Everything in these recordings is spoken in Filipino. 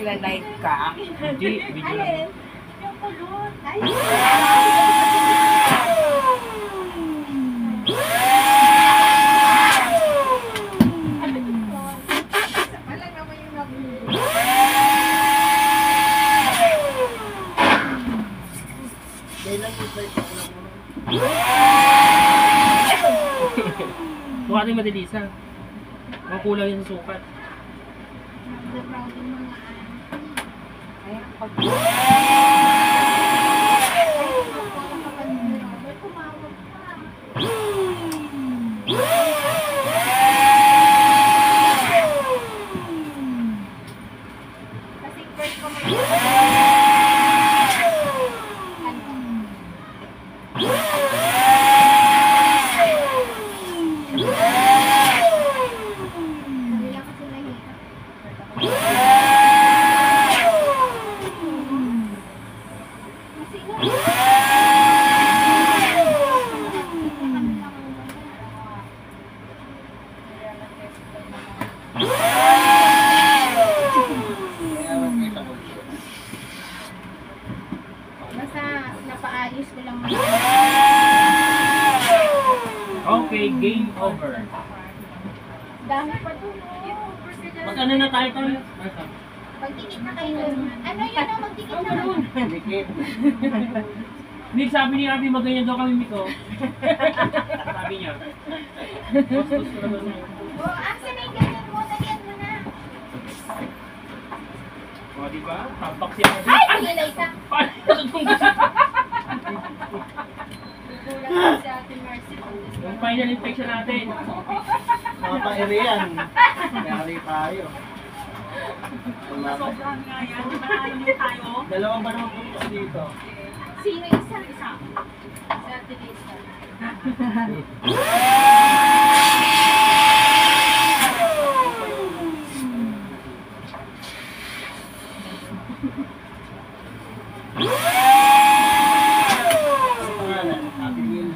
nagla-live ka? Hindi, video lang. Yung kulot. Ay, wala naman yung nabulo. Mukha natin madilisa. Mga kulang yung sukat. Nagda-proud yung mga Ayan, pag... tumawag pa. Kasi first ko basta napaayos ko lang mga Okay, game over. dami pa to. Mag-ano na tayo tayo? Pagdikit na kayo. Ano yun ang magdikit na kayo? Dikit. Nick, sabi ni Abby, maganyan daw kami, Miko. Sabi niya. Bastos ko naman na. O, asan na yung ganyan mo? Nagyan mo na. O, diba? Tampak siya. Ay, nilay ka. Paano natutong kasi? Kulang si Ate Mercy. Yung final infection natin. Mga pa-irian. Kaya tayo. Sobrang nga yan. Manalo niyo tayo. Dalawang ba naman puntos dito? Sino isa? Isa. Si Ate Lisa. Ano pangalan? Happy Meal.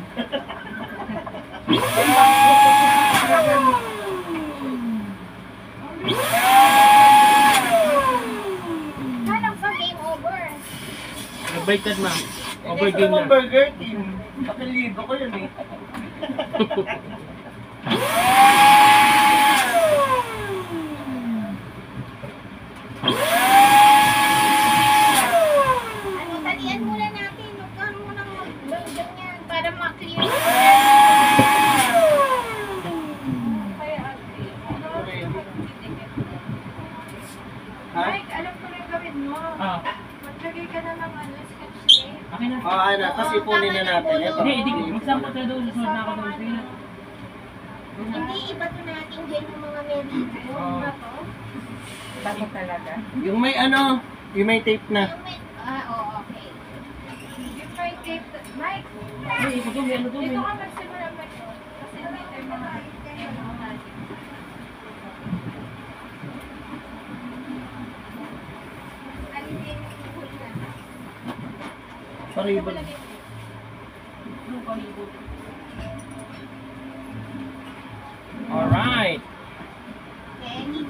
Hanap ka, game over. Nag-baiktad, ma'am. Hindi Over sa game naman na. burger team. Pakilibo ko yun eh. Ano, talian muna natin. Huwag kang munang mag-burger yan para ma-clear. Kaya, Ate, Ha? Mike, alam ko na yung gawin mo. Ah, Maglagay ka na ng sketch tape. akin na. Oo, ano, tapos ipunin na natin. Ito. Hindi, magsample tayo doon. Susunod na ako doon. Sige na. Hindi iba to natin dyan yung mga medyo. Ba to? Bago talaga. Yung may ano, yung may tape na. Yung may, oo, okay. Yung may tape, Mike, Hindi, ito doon. Ano doon? dito ka magsimula ba ito? Kasi dito yung mga Paribol. Alright. Kenny,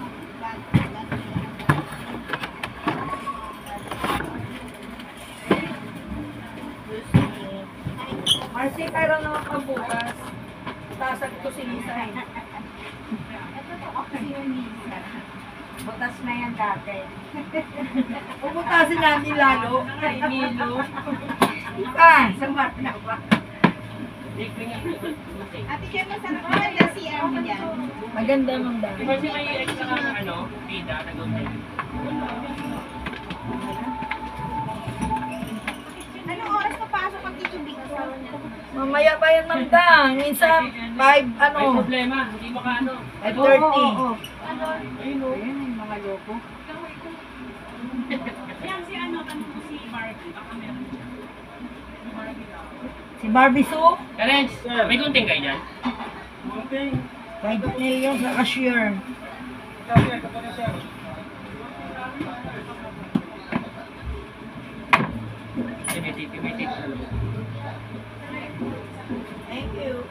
Marcy, kailan naman ka bukas? Tasag ko si Lisa eh. ito to ako si Lisa. Butas na yan dati. Puputasin natin lalo. Kay Nilo. Sa mat na ba? Ate Chen, masarap maganda si Army yan. Maganda mang dami. Di ba siya may extra kang ano, pida na gawin? Anong oras papasok ang Tito Big? Mamaya pa yan magdang. Minsan 5 ano. May problema, hindi mo ka ano. 5:30. Ayun o. Ayan yung mga loko. Yan si ano, tanong ko si Barbie. Baka meron. Si Barbie Sue, Terence, may gunting kayo dyan? Okay. 5 million sa cashier. Timitit. Thank you.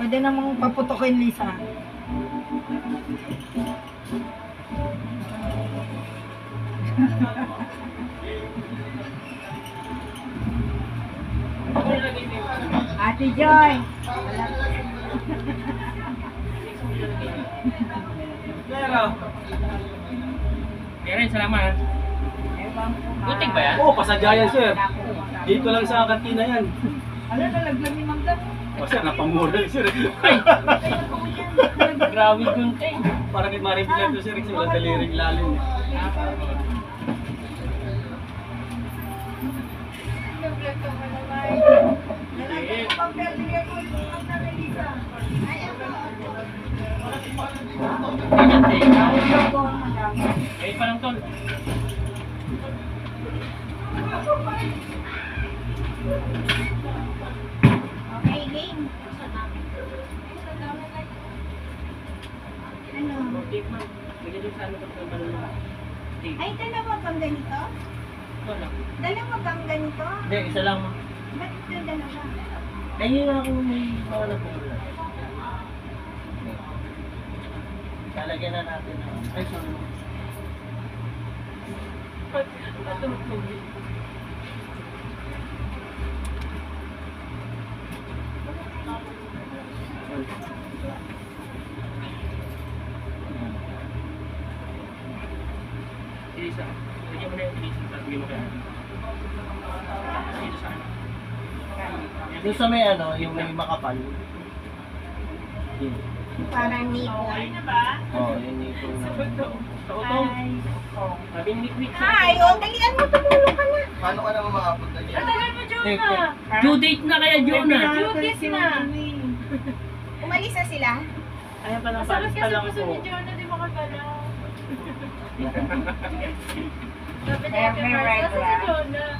Pwede namang paputokin, Lisa. Ate Joy. Pero, Karen, salamat. Butik ba yan? oh, pasadya yan, sir. Dito lang sa kantina yan. Ano, nalaglag ni Mang Gab? O, sir, napamura sir. Grabe gunting. Parang kay Maring Bilan to, sir. Sa daliring lalim. Nalaglag yung papel, bigyan ko yung Mang na Lisa. Ganyan, te. Nahulog ko, madami. Ayun pa lang, tol. Okay, game. Ano? Butik, ma'am. Bigyan din sa ano pag naman. Ay, dalawa bang ganito? Wala. Dalawa bang ganito? Hindi, isa lang. Ba't ito dalawa? Ayun ako may mga napumula. Lalagyan na natin. Ay, sorry. Elisa. Bigyan mo na yung Elisa. Tapos bigyan mo kaya. Dito sa ano. Doon sa may ano, yung may makapal. Yun. Parang nipple. Oo, yun yung Sa utong. Sabi ni Quick. Ay, oh, dalian mo, tumulong ka na. Paano ka naman makapunta dyan? Tagal mo, Jonah. Due date na kaya, Jonah. Cute na. Umalis na sila? Ayan pa lang, Masarap palis kasi pa lang puso po. ni Jonah, di makagalaw. Kaya may regla. Nasa si Jonah.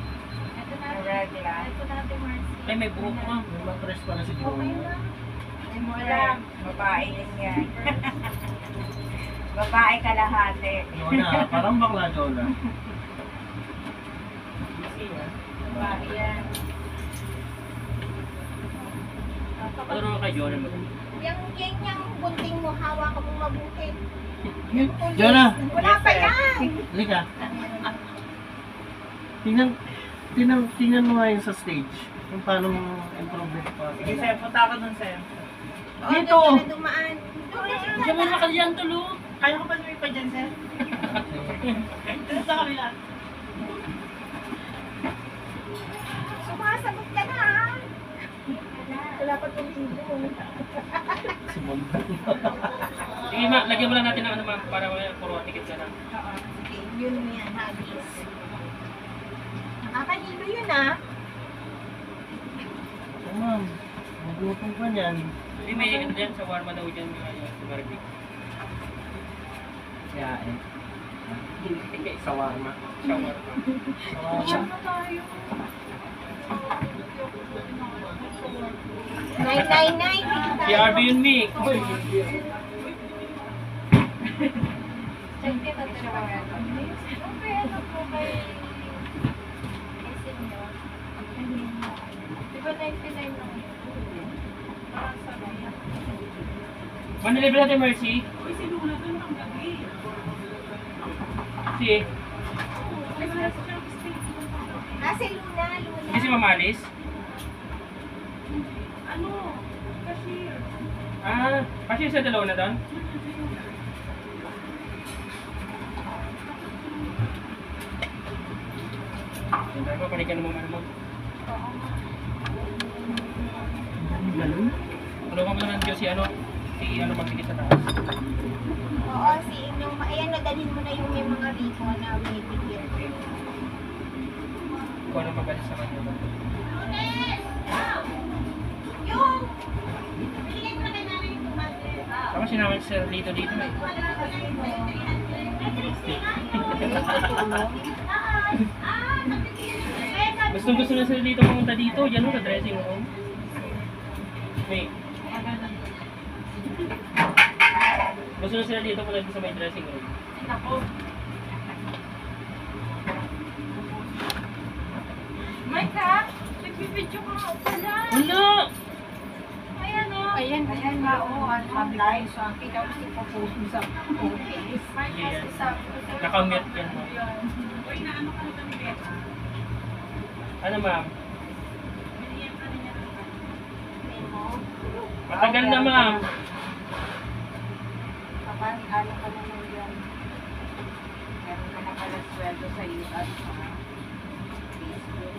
Ito May natin. regla. Ito natin, Marcy. Ay, may buhok ma'am. May matras pala si Joe. Hindi mo alam. Babae din yan. Babae kalahati. Jonah, parang bakla Jonah. Babae yan. Ano naman kay Jonah? Yung bunting mo, hawak ka mo mabuti. Jonah! Wala pa yan! Halika. Tingnan mo nga yun sa stage. Kung paano improve pa. Sige, sir. Punta ako dun, sir. Oo, Dito. doon ka na dumaan. Doon na siya. Diyan mo na kalyan tulo. Kaya ko ba pa dyan, sir? Dito sa kabila. Sumasagot ka na, ha? Wala pa itong ibo. Sige ma, lagyan mo lang natin ng ano ma'am para puro ticket ka na. Sige, yun yan, hagis. Nakakahilo yun, ha? Oh, ma'am, maglutong ka niyan. Hindi may ano dyan, sa warma daw dyan yung ano, si Marvick. Kaya eh. Hindi, Sawarma. shower. Sawarma. tayo. 999. Si RB yun, Mick. Check kita talaga. Okay, ano po kay... Di ba 99 lang? Parang sabay. Manilibre natin, Mercy. Uy, si Luna dun ang gabi. Si, Ay, wala sa siyang state. Ah, si Luna. hindi si Mamalis. Ano? Cashier. Ah, kasi sa dalawa na doon. Hindi mo, panikan mo ano mo. Ganun? Tulungan mo naman si ano, magtigil sa taas. Oo, si inyong... Ayan, nadalhin mo na yung may mga rico na may bigyan. Kung ano magalis sa kanya. Yung... Bigyan mo na kay nanay yung tumate. Ako sinama si Sir dito eh. Gusto na sila dito pumunta dito, dyan mo sa dressing room. May. Gusto na sila dito pumunta sa may dressing room. Ako. Mike, ha? Nagbibidyo ka nga pala. Wala! Ayan, oh. ayan nga, ang sabi ko sa akin, tapos ipopost mo sa office. Yan. Nakamute yan mo. Ano ma'am? Matagal na ma'am. Kapag ano ka naman yan, meron ka na pala sweldo sa iyo at sa Facebook.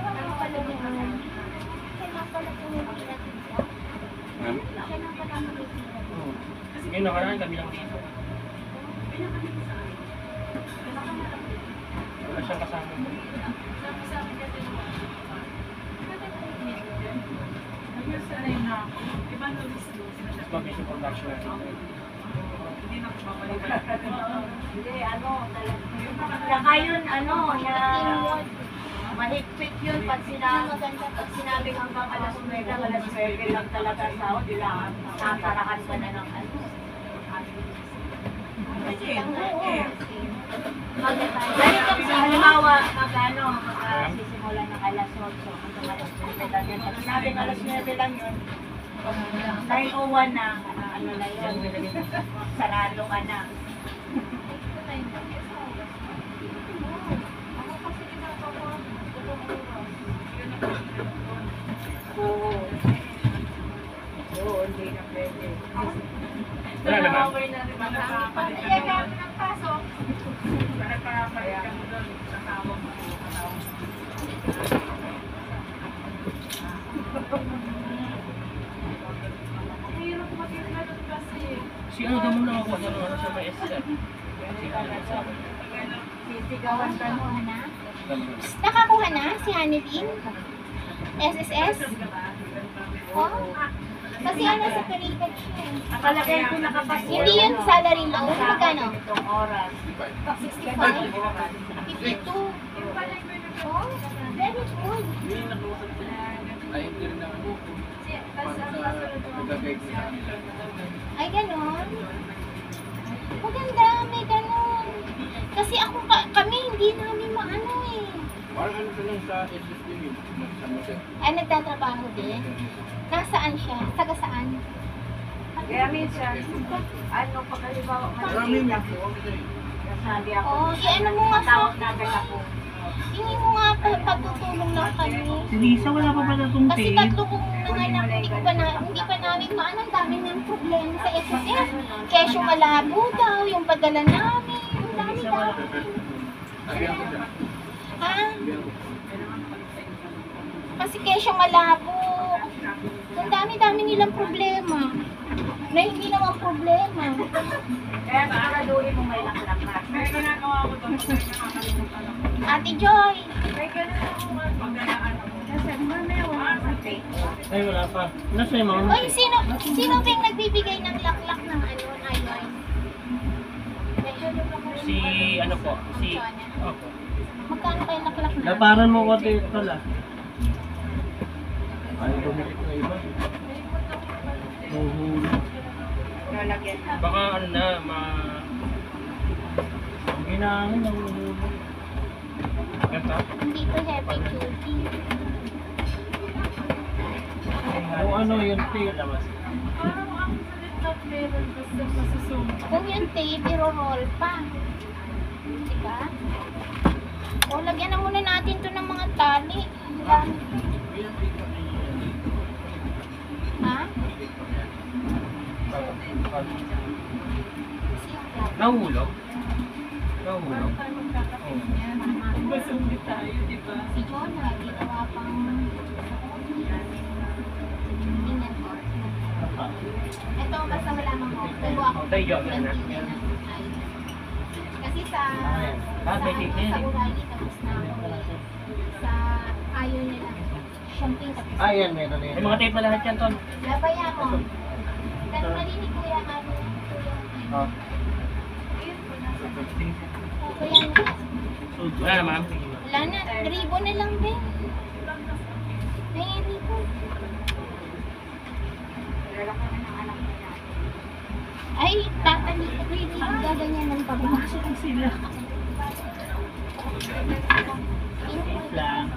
Ano pala yung siya na pala yung natira dito. Ma'am? Siya na pala yung natira dito. Ngayon nakaraan kami lang dito. Wala siyang kasama. Mag-issue production natin. Hindi, ano, saka yun, ano, mahigpit yun pag sinabi hanggang alas 9 lang talaga sahod, tatarakan ka na ng ano. Kasi, halimbawa, sisimula ng alas 8, hanggang alas 9 lang yun. Pag sinabi ng alas 9 lang yun, 9:01 na, ano na yun, sarado ka na. Oo. Oo, hindi na pwede. Wala naman. Kaya kami ng pasok. Si ano daw muna ako sa ano sa may SL. Sisigawan ka mo. Nakakuha na? Nakakuha na si Hanilin? SSS? Oh? Kasi ano sa Pelican siya. Nakalagay ko nakapasok. Hindi yun salary loan. Magkano? Itong oras. 65? 52? Oh, very good. Ay, ganon. Maganda, may ganon. Kasi ako, kami hindi namin maano eh. Parang ano siya lang sa SSD sa Mosel. Ay, nagtatrabaho din. Nasaan siya? Taga saan? Kaya minsan, ano, pag halimbawa, Marami maliit may ako, nasabi ako, Oh, i-ano mo nga sa tawag na agad ako. Hingi mo nga pagtutulong lang kami. Si Lisa, wala pa ba na itong Kasi tape? tatlo kong nanganak, hindi pa namin maano, ang dami ng problema sa SSS. Kesyo malabo daw, yung padala namin, ang dami daw. Ha? Kasi kesyo malabo. Ang dami-dami nilang problema. Na hindi naman problema. Kaya makakaluin mo may laklak na. May ginagawa ko doon, nakakalimutan ako. Ate Joy, May ganun ako magdadaan ako. Kasi mamaya wala sa tape. Ay, wala pa. Nasa yung mga oy, sino ba yung nagbibigay ng laklak ng ano, ayon? Si, ano po, si, opo. Magkano kayo laklak na? Laparan mo ko ito la. Ay, bumalik na iba. Huhuli. Lalagyan na. Baka ano na, Ang ginangin ng huhuli. Ganto? Hindi to heavy duty. Kung ano yung tape. Kung yung tape, i-roll pa. Diba? O, lagyan na muna natin to ng mga tali. Ang dami. Ha? Nahulog? Nahulog? Si Jonah, ginawa pang tingnan ko. Ito, basta malaman mo. Tubo ako. Tayo, ng yan na. tingnan ng ay. Kasi sa May tape na yan eh. Urali, tapos na ako sa ayaw nila. Champagne tapos. Ah, yan, meron na May yan. mga tape na lahat yan, Ton. Labaya mo. Pero narinig ko yan, ano, Ah. kuya na. Wala na, ma'am. Wala na, ribbon na lang din. May ribbon. Ay, tatali ko rin. Gaganyan ng pababa. sila. Wait lang.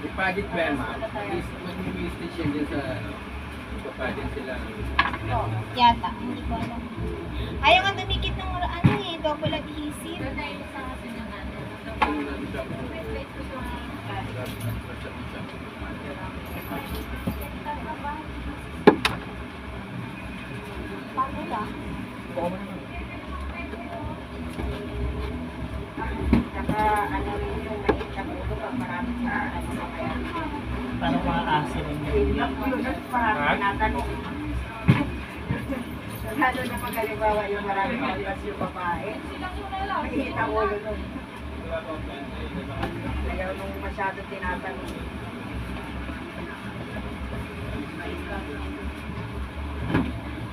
Ipadit ba yan, ma'am? Is mag-mistake siya dyan sa ipapadit sila. Yata, hindi ko alam. Ayaw nga dumikit ng ano eh, double adhesive. Paano ba? Saka ano rin yung maliit na buto pag maraming ano na kaya. Parang mga aso rin Yun yun. lang, parang tinatanong. Lalo na pag halimbawa yung maraming maliwas yung babae. Maliit ang ulo nun. Ayaw nung masyado tinatanong.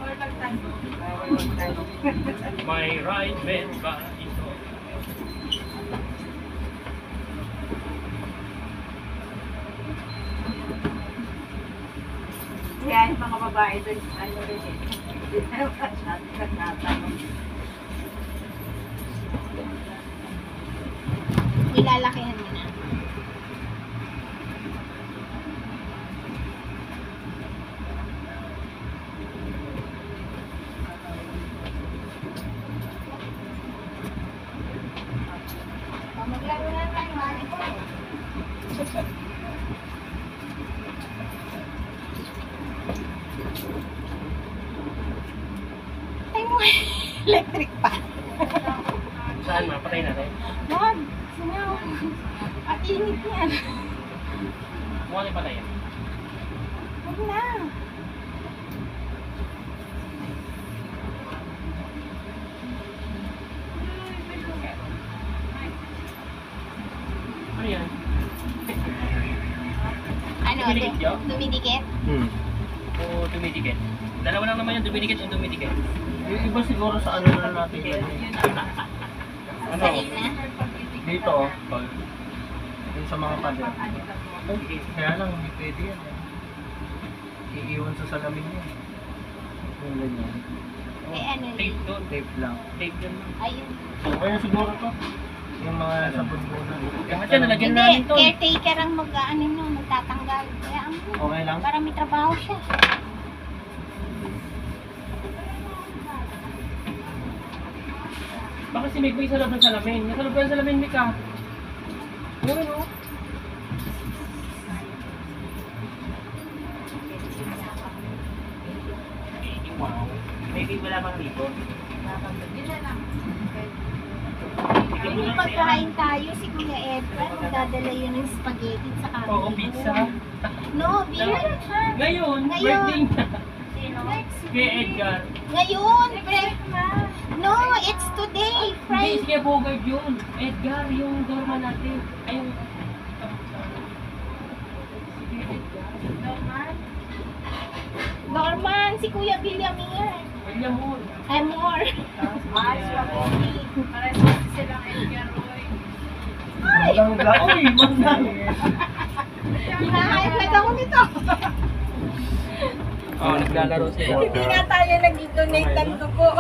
Bawal magtanong. My right bed ba ito? Kaya yung mga babae doon, ano rin eh. Hindi na masyado nagtatanong. Ilalakihan mo na. Maglaro na tayo, mali ko. Ay mo, electric pa. Saan ma? Patay natin. Wag, singaw. At init yan. Mukha na patay yan. Wag na. Ano yan? Ano, Dumidikit yun? dumidikit? O dumidikit? Dalawa lang naman yung dumidikit o dumidikit. Yung iba siguro sa ano na natin yan. Ano? Sa na? Dito, tol. Yung sa mga pader. Kaya lang, hindi pwede yan. Iiwan sa salamin yan. Yung ganyan. Eh ano Tape yun? doon. Tape lang. Tape doon. Ayun. Kaya siguro to. Yung mga sabon muna. Kaya dyan, nalagyan Hindi, namin to. caretaker ang mag-ano no, magtatanggal. Kaya ang Okay lang? para may trabaho siya. Baka si Meg may sa loob ng salamin. Nasa loob ng salamin, Meg ka. Mura no? Wow. Maybe wala bang dito. Hindi pagkain tayo, si Kuya Edward, magdadala yun ng spaghetti sa kami. Oo, pizza. No, beer. Ngayon, Ngayon. birthday niya. Sino? Kay Edgar. Ngayon, no, it's today, Hindi, Friday. sige, Bogart yun. Edgar, yung dorma natin. Ay, yung... Norman, si Kuya Villamir. William Moore. Amor. Mas spaghetti. Ay, Uy, maglang. hinahype ako nito. Oo, naglalaro sila. Hindi nga tayo nag-donate ng dugo.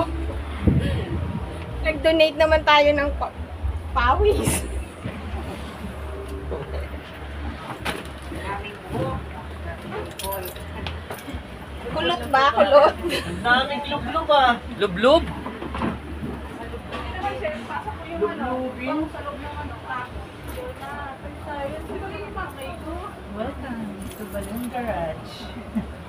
Nag-donate naman tayo ng pawis. Maraming buhok. Boy. Kulot ba? Kulot. Ang daming lublub ah. Lublob? Welcome to Balloon Garage.